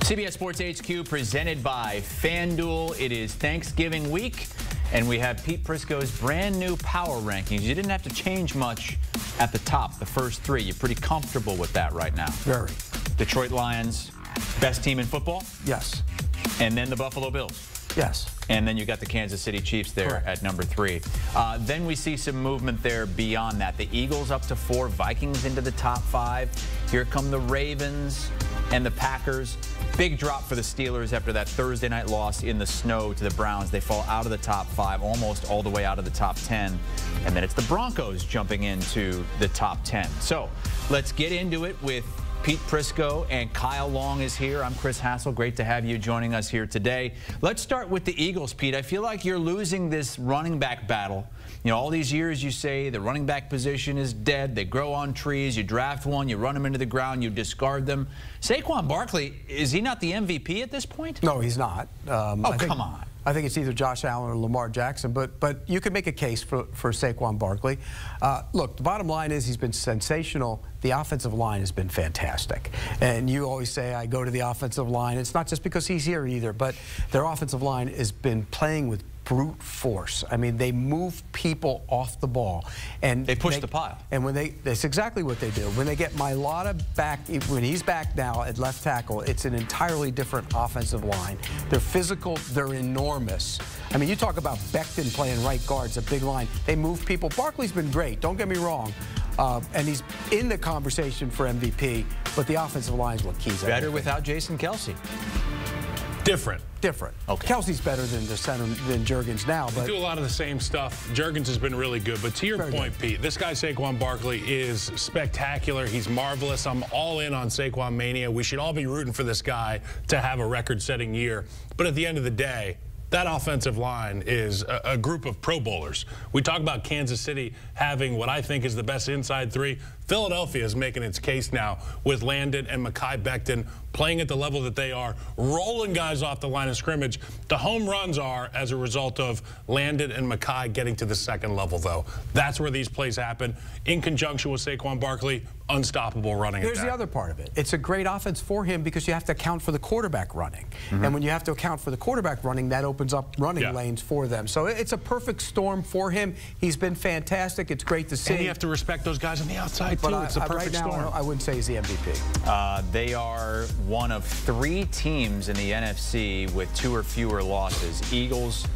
CBS Sports HQ presented by FanDuel. It is Thanksgiving week, and we have Pete Prisco's brand new power rankings. You didn't have to change much at the top, the first three. You're pretty comfortable with that right now. Very. Detroit Lions, best team in football? Yes. And then the Buffalo Bills? Yes. And then you got the Kansas City Chiefs there. Correct. At number 3. Then we see some movement there beyond that. The Eagles up to 4, Vikings into the top 5. Here come the Ravens and the Packers. Big drop for the Steelers after that Thursday night loss in the snow to the Browns. They fall out of the top 5, almost all the way out of the top 10. And then it's the Broncos jumping into the top 10. So let's get into it with Pete Prisco, and Kyle Long is here. I'm Chris Hassel. Great to have you joining us here today. Let's start with the Eagles, Pete. I feel like you're losing this running back battle. You know, all these years you say the running back position is dead. They grow on trees. You draft one, you run them into the ground, you discard them. Saquon Barkley, is he not the MVP at this point? No, he's not. Come on. I think it's either Josh Allen or Lamar Jackson, but you could make a case for Saquon Barkley. Look, the bottom line is he's been sensational. The offensive line has been fantastic. And you always say, I go to the offensive line. It's not just because he's here either, but their offensive line has been playing with brute force. I mean, they move people off the ball. And they push the pile. And when that's exactly what they do. When they get Mailata back, when he's back now at left tackle, it's an entirely different offensive line. They're physical, they're enormous. I mean, you talk about Becton playing right guard, it's a big line. They move people. Barkley's been great, don't get me wrong. And he's in the conversation for MVP, but the offensive line is what keys everything. Better without Jason Kelce. Different. Okay. Kelsey's better than the center than Juergens now, but they do a lot of the same stuff. Juergens has been really good, but to your point, Pete, this guy Saquon Barkley is spectacular. He's marvelous. I'm all in on Saquon mania. We should all be rooting for this guy to have a record-setting year. But at the end of the day, that offensive line is a group of Pro Bowlers. We talk about Kansas City having what I think is the best inside 3. Philadelphia is making its case now with Landon and Mekhi Becton playing at the level that they are, rolling guys off the line of scrimmage. The home runs are as a result of Landon and Mekhi getting to the second level, though. That's where these plays happen. In conjunction with Saquon Barkley, unstoppable running attack. Here's the other part of it. It's a great offense for him because you have to account for the quarterback running. And when you have to account for the quarterback running, that opens up running lanes for them. So it's a perfect storm for him. He's been fantastic. It's great to see. And you have to respect those guys on the outside, too. It's a perfect storm. Right now, I wouldn't say he's the MVP. They are one of 3 teams in the NFC with 2 or fewer losses. Eagles,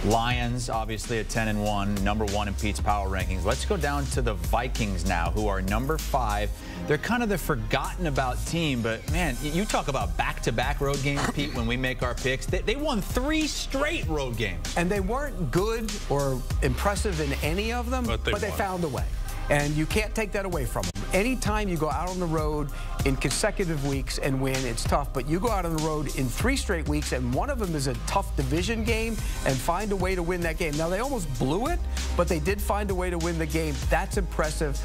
Lions, obviously at 10-1, number 1 in Pete's power rankings. Let's go down to the Vikings now, who are number 5. They're kind of the forgotten about team, but man, you talk about back-to-back road games, Pete, when we make our picks. They won 3 straight road games. And they weren't good or impressive in any of them, but they found a way. And you can't take that away from them. Anytime you go out on the road in consecutive weeks and win, it's tough. But you go out on the road in 3 straight weeks, and one of them is a tough division game, and find a way to win that game. Now, they almost blew it, but they did find a way to win the game. That's impressive.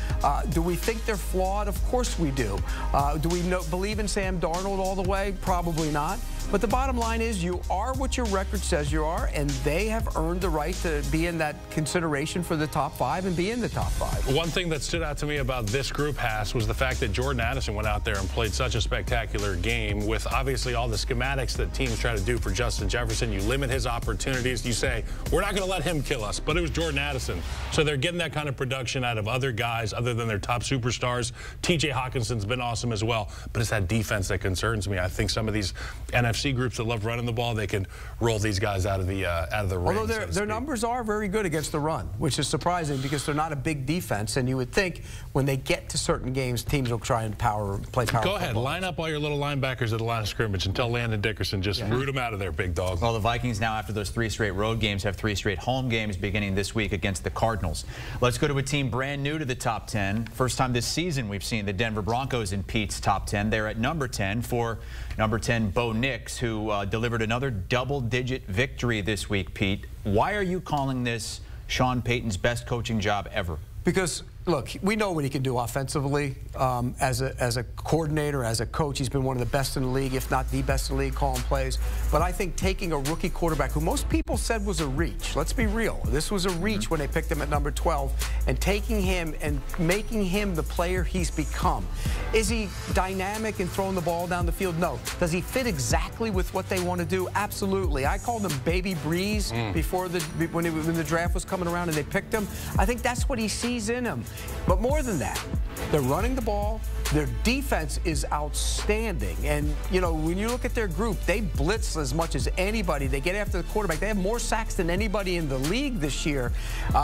Do we think they're flawed? Of course we do. Do we believe in Sam Darnold all the way? Probably not. But the bottom line is you are what your record says you are, and they have earned the right to be in that consideration for the top 5 and be in the top 5. One thing that stood out to me about this group, Hass, was the fact that Jordan Addison went out there and played such a spectacular game with obviously all the schematics that teams try to do for Justin Jefferson. You limit his opportunities. You say, we're not going to let him kill us, but it was Jordan Addison. So they're getting that kind of production out of other guys other than their top superstars. TJ Hawkinson's been awesome as well, but it's that defense that concerns me. I think some of these NFC groups that love running the ball, they can roll these guys out of the ring. Although their numbers are very good against the run, which is surprising because they're not a big defense, and you would think when they get to certain games, teams will try and play power. Go ahead, football. line up all your little linebackers at the line of scrimmage and tell Landon Dickerson just root them out of there, big dog. Well, the Vikings now, after those 3 straight road games, have 3 straight home games beginning this week against the Cardinals. Let's go to a team brand new to the top 10. First time this season we've seen the Denver Broncos in Pete's top 10. They're at number 10 for number 10 Bo Nix, who delivered another double-digit victory this week, Pete. Why are you calling this Sean Payton's best coaching job ever? Because look, we know what he can do offensively. As a coordinator, as a coach, he's been one of the best in the league, if not the best in the league, calling plays. But I think taking a rookie quarterback, who most people said was a reach, let's be real, this was a reach when they picked him at number 12, and taking him and making him the player he's become. Is he dynamic in throwing the ball down the field? No. Does he fit exactly with what they want to do? Absolutely. I called him Baby Breeze before when the draft was coming around and they picked him. I think that's what he sees in him. But more than that, they're running the ball. Their defense is outstanding. And, you know, when you look at their group, they blitz as much as anybody. They get after the quarterback. They have more sacks than anybody in the league this year,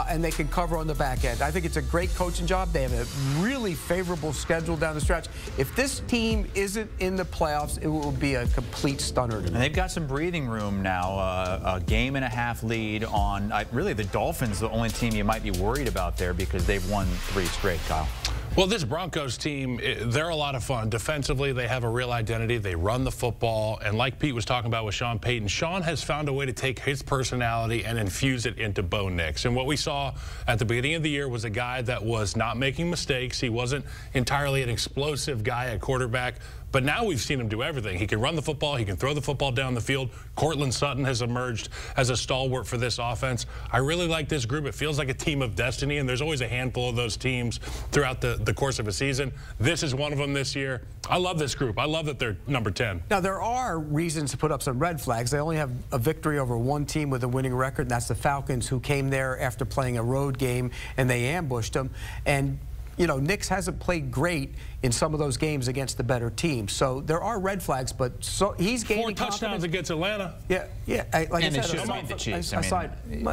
and they can cover on the back end. I think it's a great coaching job. They have a really favorable schedule down the stretch. If this team isn't in the playoffs, it will be a complete stunner to me. And they've got some breathing room now, a game-and-a-half lead on, really, the Dolphins, the only team you might be worried about there because they've won 3 straight, Kyle. Well, this Broncos team, they're a lot of fun. Defensively, they have a real identity. They run the football. And like Pete was talking about with Sean Payton, Sean has found a way to take his personality and infuse it into Bo Nix. And what we saw at the beginning of the year was a guy that was not making mistakes. He wasn't entirely an explosive guy at quarterback. But now we've seen him do everything. He can run the football. He can throw the football down the field. Cortland Sutton has emerged as a stalwart for this offense. I really like this group. It feels like a team of destiny, and there's always a handful of those teams throughout the course of a season. This is one of them this year. I love this group. I love that they're number 10. Now, there are reasons to put up some red flags. They only have a victory over one team with a winning record, and that's the Falcons, who came there after playing a road game, and they ambushed them. And you know, Nix hasn't played great in some of those games against the better teams. So there are red flags, but he's gaining 4 touchdowns against Atlanta. Yeah. Like and I said, the Chiefs.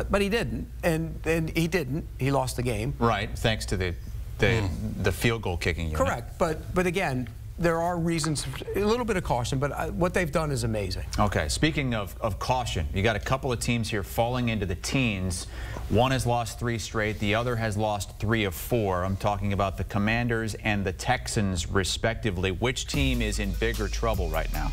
But he didn't, and he didn't. He lost the game. Right, thanks to the field goal kicking unit. Correct, but again, there are reasons, a little bit of caution, but what they've done is amazing. Okay, speaking of caution, you got a couple of teams here falling into the teens. One has lost 3 straight, the other has lost 3 of 4. I'm talking about the Commanders and the Texans, respectively. Which team is in bigger trouble right now?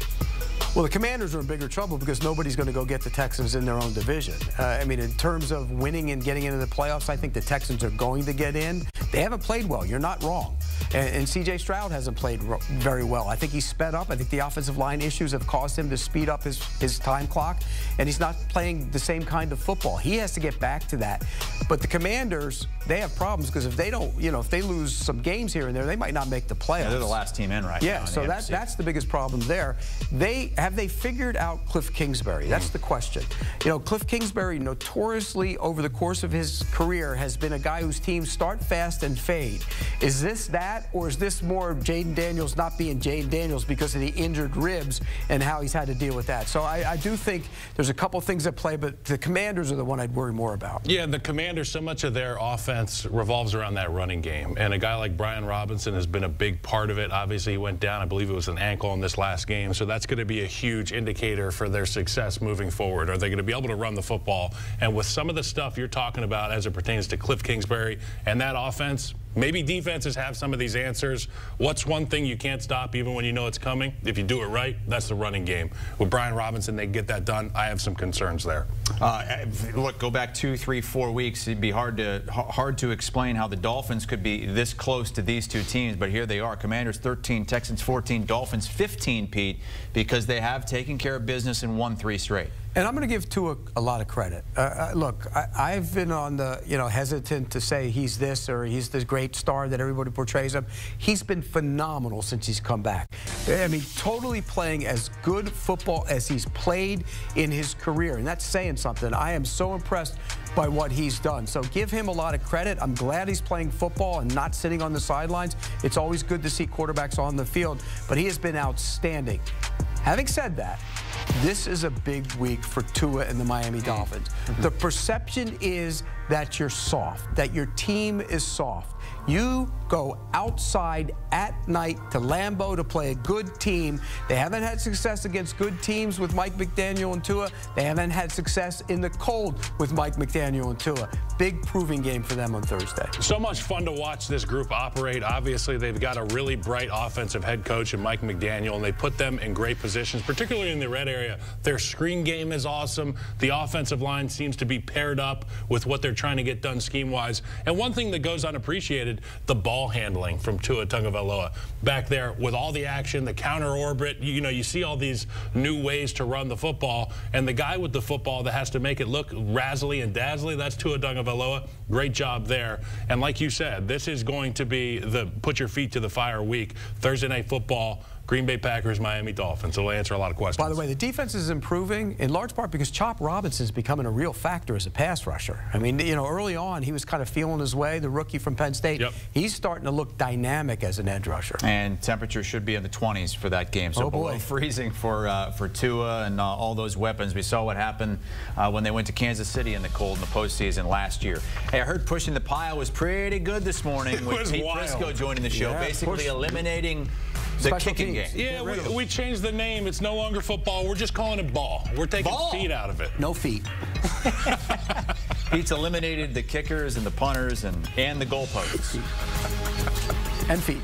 Well, the Commanders are in bigger trouble because nobody's going to go get the Texans in their own division. I mean, in terms of winning and getting into the playoffs, I think the Texans are going to get in. They haven't played well. You're not wrong. And C.J. Stroud hasn't played very well. I think he's sped up. I think the offensive line issues have caused him to speed up his time clock, and he's not playing the same kind of football. He has to get back to that. But the Commanders, they have problems because if they don't, you know, if they lose some games here and there, they might not make the playoffs. Yeah, they're the last team in right now. Yeah, so that's the biggest problem there. Have they figured out Cliff Kingsbury? That's the question. You know, Cliff Kingsbury notoriously over the course of his career has been a guy whose teams start fast and fade. Is this that, or is this more Jaden Daniels not being Jaden Daniels because of the injured ribs and how he's had to deal with that? So I do think there's a couple things at play, but the Commanders are the one I'd worry more about. Yeah, the Commanders, so much of their offense revolves around that running game. And a guy like Brian Robinson has been a big part of it. Obviously, he went down, I believe it was an ankle in this last game. So that's going to be a huge indicator for their success moving forward. Are they going to be able to run the football? And with some of the stuff you're talking about as it pertains to Cliff Kingsbury and that offense, maybe defenses have some of these answers. What's one thing you can't stop even when you know it's coming? If you do it right, that's the running game. With Brian Robinson, they get that done. I have some concerns there. Look, go back 2, 3, 4 weeks. It'd be hard to explain how the Dolphins could be this close to these two teams, but here they are. Commanders 13, Texans 14, Dolphins 15, Pete, because they have taken care of business and won 3 straight. And I'm going to give Tua a lot of credit. Look, I've been on the, hesitant to say he's this or he's the great star that everybody portrays him. He's been phenomenal since he's come back. I mean, totally playing as good football as he's played in his career. And that's saying something. I am so impressed by what he's done. So give him a lot of credit. I'm glad he's playing football and not sitting on the sidelines. It's always good to see quarterbacks on the field, but he has been outstanding. Having said that, this is a big week for Tua and the Miami Dolphins. The perception is that you're soft, that your team is soft. You go outside at night to Lambeau to play a good team. They haven't had success against good teams with Mike McDaniel and Tua. They haven't had success in the cold with Mike McDaniel and Tua. Big proving game for them on Thursday. So much fun to watch this group operate. Obviously, they've got a really bright offensive head coach in Mike McDaniel, and they put them in great positions, particularly in the red area. Their screen game is awesome. The offensive line seems to be paired up with what they're trying to get done scheme-wise. And one thing that goes unappreciated, appreciated the ball handling from Tua Tagovailoa back there with all the action, the counter orbit. You know, you see all these new ways to run the football, and the guy with the football that has to make it look razzly and dazzly, that's Tua Tagovailoa. Great job there. And like you said, this is going to be the put your feet to the fire week. Thursday Night Football, Green Bay Packers, Miami Dolphins. It'll answer a lot of questions. By the way, the defense is improving in large part because Chop Robinson is becoming a real factor as a pass rusher. I mean, you know, early on he was kind of feeling his way, the rookie from Penn State. Yep. He's starting to look dynamic as an edge rusher. And temperature should be in the 20s for that game. So below freezing for Tua and all those weapons. We saw what happened when they went to Kansas City in the cold in the postseason last year. Hey, I heard pushing the pile was pretty good this morning with Pete Prisco joining the show, basically eliminating the kicking game. Yeah, we changed the name. It's no longer football. We're just calling it ball. We're taking feet out of it. No feet. Pete's eliminated the kickers and the punters and the goalposts. And feet.